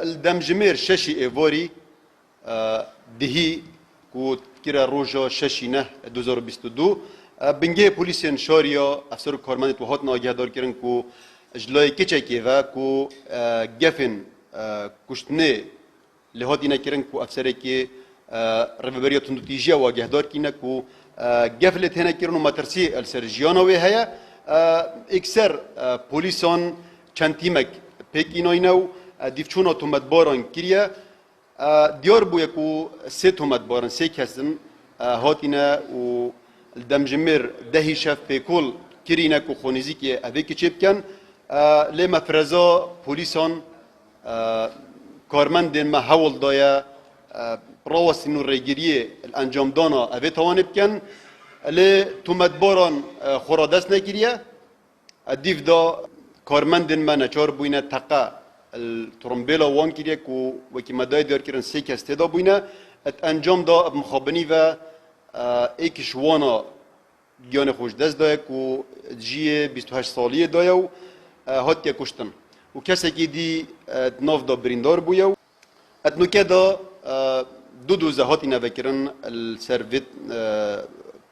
الدمجمير ششي ايفوري دهي كو كرا روجا ششي نه 2022 بنگه پولیسین شاریا افسر کارمند تو هات ناگه دار کردن کو اجلای کچکی و کو گفن کشتنه لهاتی نکردن کو افسر کی رهبری تندوتیجی و آگه دار کینه کو گفلت هنه کردن و مترسی السرجیانا و هیا اکثر پولیسان چند تیمک پیکیناینو دیفچونا تومت باران کریه دیار بویا کو سه تومت باران سه کسن هاتینه و الدمجمر دهی شف پیکول کرینه کو خونیزی که اوه که چه بکن لیما فرزا پولیسان کارمندین ما حول دایا راوستین و ریگیریه الانجام دانا اوه توانه بکن لی تومت باران خورادست نکریه دیف دا کارمندین ما نچار بوینه تقا الترمبیلا وان کریه کو وکی مدای دار کرن سه کس تدا بوینه ات انجام دا مخابنی و ایکش وانا گیان خوش دست دایه کو جیه 28 سالیه دایه و هات که کشتن و کسی که دی ناف دا بریندار بویه و ات نوکه دا دو دوزه هاتی نوکرن السرویت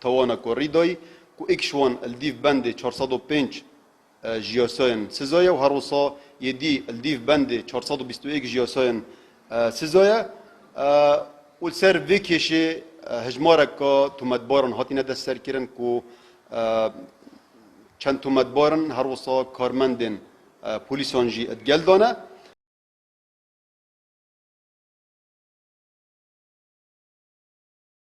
توانا کوری دای کو ایکش وان الدیف بند 405 جیاساین سزایه و هر وصا یدی الدیف بند 421 جیاساین سزایه و السر ویکشه هجمارك تومت بارن هاتينا دستر كيرن كو چند تومت بارن هر وصا کارمندن پولیسان جی ادگل دانه